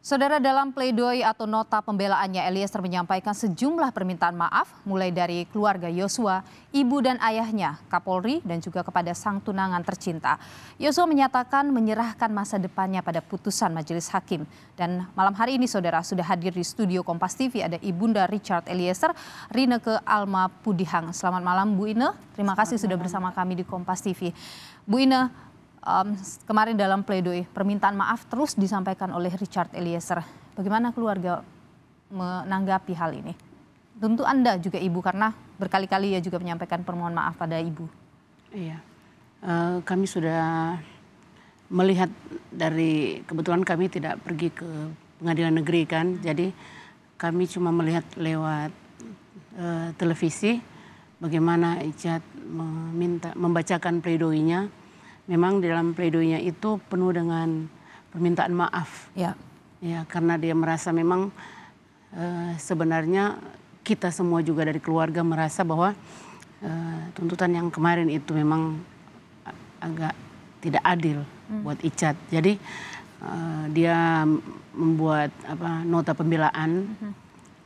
Saudara, dalam pledoi atau nota pembelaannya, Eliezer menyampaikan sejumlah permintaan maaf mulai dari keluarga Yosua, ibu dan ayahnya, Kapolri, dan juga kepada sang tunangan tercinta. Yosua menyatakan menyerahkan masa depannya pada putusan majelis hakim. Dan malam hari ini, saudara, sudah hadir di studio Kompas TV ada Ibunda Richard Eliezer, Rineke Alma Pudihang. Selamat malam, Bu Ine. Terima kasih sudah bersama kami di Kompas TV. Bu Ine, kemarin dalam pledoi permintaan maaf terus disampaikan oleh Richard Eliezer. Bagaimana keluarga menanggapi hal ini? Tentu Anda juga ibu, karena berkali-kali ya juga menyampaikan permohonan maaf pada ibu. Iya, kami sudah melihat dari, kebetulan kami tidak pergi ke pengadilan negeri kan, jadi kami cuma melihat lewat televisi bagaimana Richard membacakan pledoinya. Memang di dalam pledoinya itu penuh dengan permintaan maaf. Ya, karena dia merasa memang sebenarnya kita semua juga dari keluarga merasa bahwa tuntutan yang kemarin itu memang agak tidak adil buat Richard. Jadi dia membuat nota pembelaan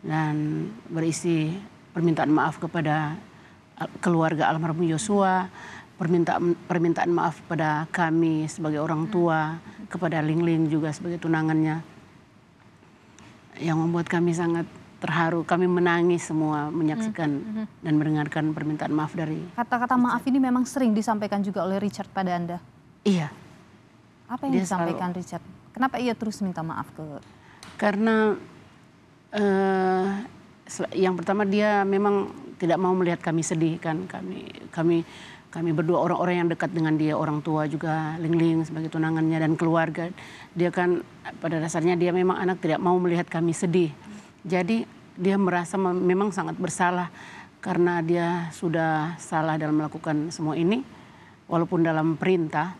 dan berisi permintaan maaf kepada keluarga almarhum Yosua, permintaan maaf pada kami sebagai orang tua, kepada Ling juga sebagai tunangannya, yang membuat kami sangat terharu. Kami menangis semua menyaksikan dan mendengarkan permintaan maaf dari kata-kata maaf ini memang sering disampaikan juga oleh Richard pada Anda. Iya. Apa yang disampaikan Richard? Kenapa ia terus minta maaf ke? Karena yang pertama dia memang tidak mau melihat kami sedih kan. Kami berdua orang-orang yang dekat dengan dia, orang tua juga, Ling sebagai tunangannya dan keluarga. Dia kan pada dasarnya dia memang anak tidak mau melihat kami sedih. Jadi dia merasa memang sangat bersalah karena dia sudah salah dalam melakukan semua ini, walaupun dalam perintah.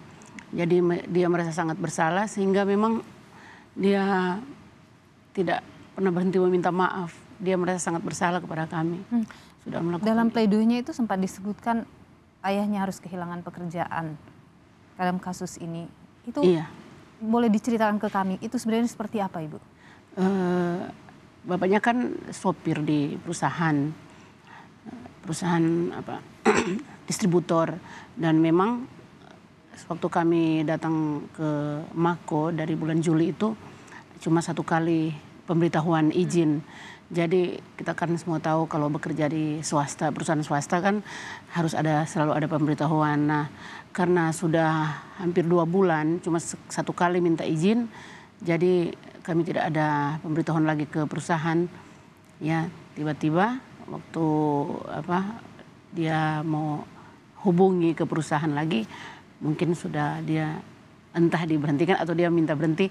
Jadi dia merasa sangat bersalah sehingga memang dia tidak pernah berhenti meminta maaf. Dia merasa sangat bersalah kepada kami. Sudah melakukan. Dalam pledoinya itu sempat disebutkan ayahnya harus kehilangan pekerjaan dalam kasus ini. Itu iya. Boleh diceritakan ke kami, itu sebenarnya seperti apa, Ibu? Bapaknya kan sopir di perusahaan distributor, dan memang waktu kami datang ke Mako dari bulan Juli itu cuma 1 kali pemberitahuan izin. Jadi kita kan semua tahu kalau bekerja di swasta, perusahaan swasta kan harus selalu ada pemberitahuan. Nah, karena sudah hampir 2 bulan cuma 1 kali minta izin, jadi kami tidak ada pemberitahuan lagi ke perusahaan. Ya, tiba-tiba waktu dia mau hubungi ke perusahaan lagi, mungkin sudah dia entah diberhentikan atau dia minta berhenti.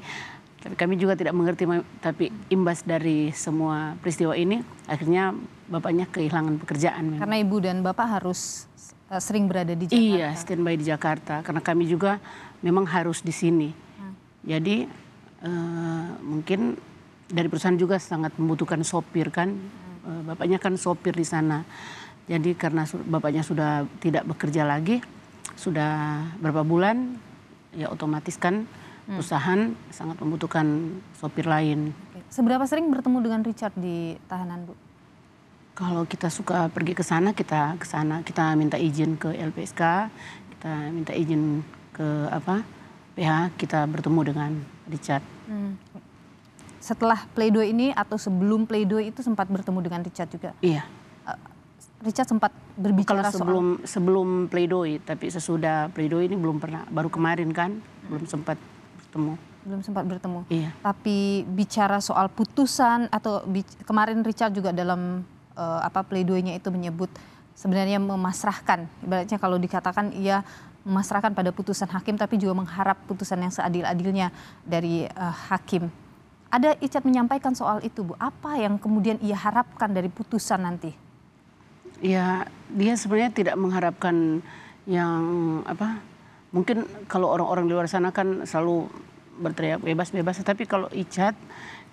Tapi kami juga tidak mengerti, tapi imbas dari semua peristiwa ini, akhirnya bapaknya kehilangan pekerjaan. Karena ibu dan bapak harus sering berada di Jakarta. Iya, standby di Jakarta, karena kami juga memang harus di sini. Jadi mungkin dari perusahaan juga sangat membutuhkan sopir kan, bapaknya kan sopir di sana. Jadi karena bapaknya sudah tidak bekerja lagi, sudah berapa bulan, ya otomatis kan perusahaan sangat membutuhkan sopir lain. Seberapa sering bertemu dengan Richard di tahanan, Bu? Kalau kita suka pergi ke sana, kita ke sana. Kita minta izin ke LPSK, kita minta izin ke PH, kita bertemu dengan Richard. Setelah pledoi ini atau sebelum pledoi itu sempat bertemu dengan Richard juga? Iya. Richard sempat berbicara sebelum pledoi, tapi sesudah pledoi ini belum pernah. Baru kemarin kan, belum sempat bertemu. Belum sempat bertemu. Iya. Tapi bicara soal putusan atau kemarin Richard juga dalam pledoinya itu menyebut sebenarnya memasrahkan, ibaratnya kalau dikatakan ia memasrahkan pada putusan hakim, tapi juga mengharap putusan yang seadil-adilnya dari hakim. Ada Richard menyampaikan soal itu, Bu. Apa yang kemudian ia harapkan dari putusan nanti? Ya, dia sebenarnya tidak mengharapkan yang mungkin kalau orang-orang di luar sana kan selalu berteriak bebas-bebas, tapi kalau Richard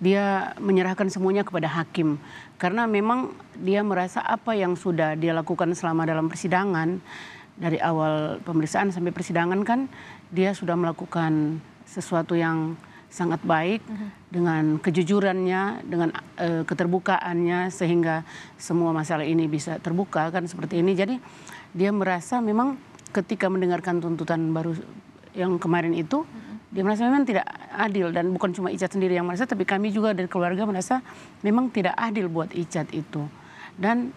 dia menyerahkan semuanya kepada hakim. Karena memang dia merasa apa yang sudah dia lakukan selama dalam persidangan, dari awal pemeriksaan sampai persidangan kan dia sudah melakukan sesuatu yang sangat baik dengan kejujurannya, dengan keterbukaannya sehingga semua masalah ini bisa terbuka kan seperti ini. Jadi dia merasa memang ketika mendengarkan tuntutan baru yang kemarin itu dia merasa memang tidak adil, dan bukan cuma Icat sendiri yang merasa, tapi kami juga dari keluarga merasa memang tidak adil buat Icat itu. Dan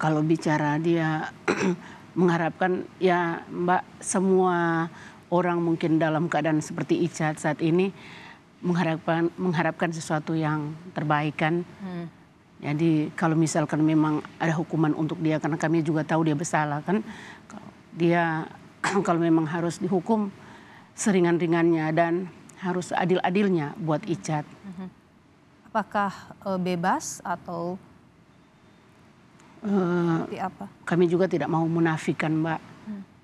kalau bicara dia mengharapkan, ya Mbak, semua orang mungkin dalam keadaan seperti Icat saat ini mengharapkan sesuatu yang terbaik kan. Jadi kalau misalkan memang ada hukuman untuk dia, karena kami juga tahu dia bersalah kan, dia kalau memang harus dihukum seringan-ringannya dan harus adil-adilnya buat Icat. Apakah bebas atau seperti apa? Kami juga tidak mau menafikan, Mbak,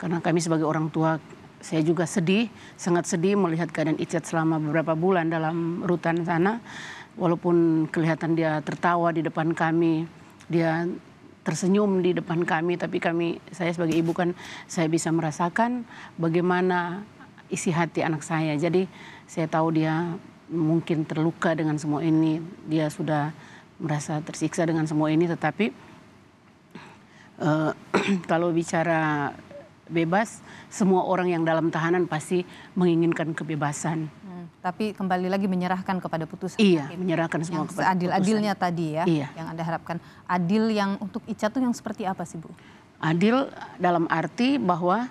karena kami sebagai orang tua, saya juga sedih, sangat sedih melihat keadaan Icat selama beberapa bulan dalam rutan sana. Walaupun kelihatan dia tertawa di depan kami, dia tersenyum di depan kami, tapi saya sebagai ibu kan, saya bisa merasakan bagaimana isi hati anak saya. Jadi saya tahu dia mungkin terluka dengan semua ini, dia sudah merasa tersiksa dengan semua ini, tetapi kalau bicara bebas, semua orang yang dalam tahanan pasti menginginkan kebebasan. Tapi kembali lagi menyerahkan kepada putusan Iya, hakim. menyerahkan semua Yang kepada seadil-adilnya tadi ya, Iya. yang Anda harapkan. Adil yang untuk Icat tuh yang seperti apa sih, Bu? Adil dalam arti bahwa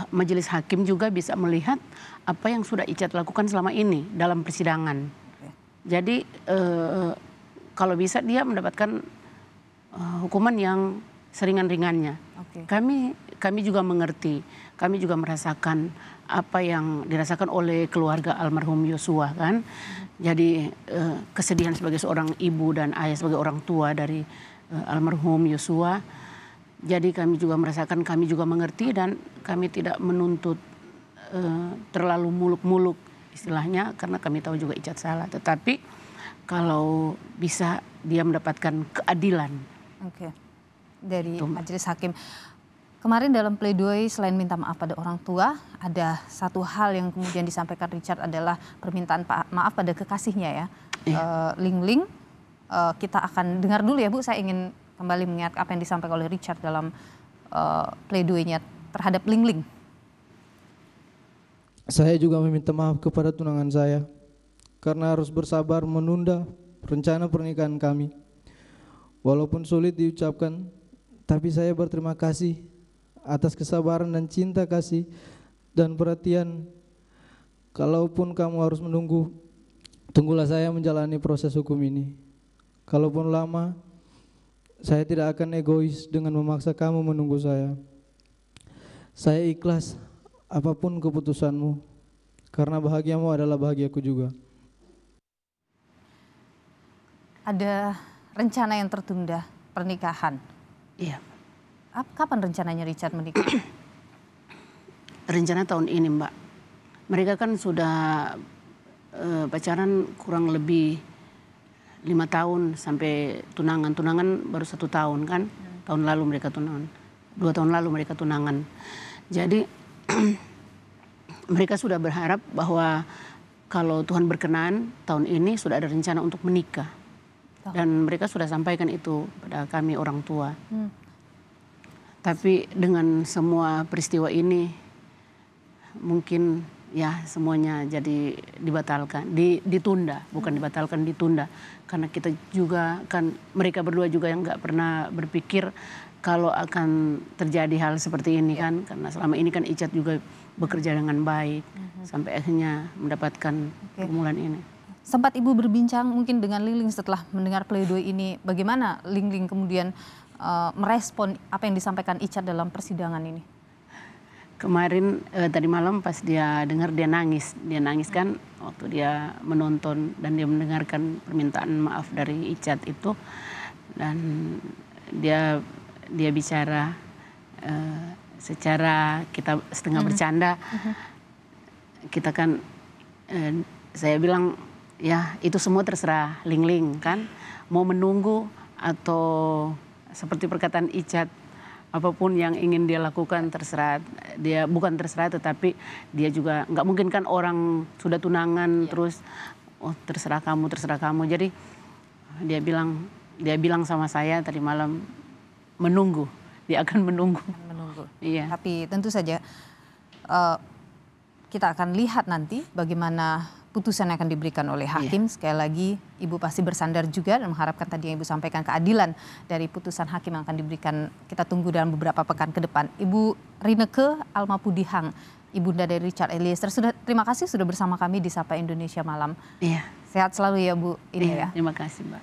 majelis hakim juga bisa melihat apa yang sudah Icat lakukan selama ini dalam persidangan. Jadi kalau bisa dia mendapatkan hukuman yang seringan-ringannya. Kami juga mengerti, kami juga merasakan apa yang dirasakan oleh keluarga almarhum Yosua kan. Jadi kesedihan sebagai seorang ibu dan ayah, sebagai orang tua dari almarhum Yosua. Jadi kami juga merasakan, kami juga mengerti, dan kami tidak menuntut terlalu muluk-muluk istilahnya, karena kami tahu juga Icat salah. Tetapi kalau bisa dia mendapatkan keadilan. Dari majelis hakim. Kemarin dalam pledoi selain minta maaf pada orang tua, ada satu hal yang kemudian disampaikan Richard adalah permintaan maaf pada kekasihnya ya. Ling Ling. Kita akan dengar dulu ya Bu, saya ingin kembali mengingat apa yang disampaikan oleh Richard dalam pledoinya terhadap Ling Ling. Saya juga meminta maaf kepada tunangan saya karena harus bersabar menunda rencana pernikahan kami. Walaupun sulit diucapkan, tapi saya berterima kasih atas kesabaran dan cinta kasih dan perhatian. Kalaupun kamu harus menunggu, tunggulah saya menjalani proses hukum ini. Kalaupun lama, saya tidak akan egois dengan memaksa kamu menunggu saya. Saya ikhlas apapun keputusanmu, karena bahagiamu adalah bahagiaku juga. Ada rencana yang tertunda, pernikahan. Iya. Kapan rencananya Richard menikah? Rencana tahun ini, Mbak. Mereka kan sudah pacaran kurang lebih 5 tahun sampai tunangan. Tunangan baru 1 tahun kan. Tahun lalu mereka tunangan. 2 tahun lalu mereka tunangan. Jadi mereka sudah berharap bahwa kalau Tuhan berkenan tahun ini sudah ada rencana untuk menikah. Dan mereka sudah sampaikan itu pada kami orang tua. Tapi dengan semua peristiwa ini mungkin ya semuanya jadi dibatalkan, ditunda, bukan dibatalkan, ditunda. Karena kita juga kan, mereka berdua juga yang nggak pernah berpikir kalau akan terjadi hal seperti ini kan. Karena selama ini kan Icat juga bekerja dengan baik sampai akhirnya mendapatkan pergumulan ini. Sempat Ibu berbincang mungkin dengan Ling Ling setelah mendengar pledoi ini, bagaimana Ling Ling kemudian merespon apa yang disampaikan Icat dalam persidangan ini? Kemarin tadi malam pas dia dengar, dia nangis kan waktu dia menonton dan dia mendengarkan permintaan maaf dari Icat itu, dan dia bicara secara kita setengah bercanda. Kita kan saya bilang ya itu semua terserah Ling Ling kan, mau menunggu atau seperti perkataan Icat apapun yang ingin dia lakukan terserah dia, bukan terserah tetapi dia juga nggak mungkin kan orang sudah tunangan terus oh terserah kamu. Jadi dia bilang sama saya tadi malam menunggu, dia akan menunggu. Iya. Tapi tentu saja kita akan lihat nanti bagaimana putusan yang akan diberikan oleh hakim. Sekali lagi Ibu pasti bersandar juga dan mengharapkan tadi yang Ibu sampaikan keadilan dari putusan hakim yang akan diberikan. Kita tunggu dalam beberapa pekan ke depan. Ibu Rineke Almapudihang, Ibunda dari Richard Eliezer, terima kasih sudah bersama kami di Sapa Indonesia Malam. Iya. Sehat selalu ya Bu. Iya, terima kasih Mbak.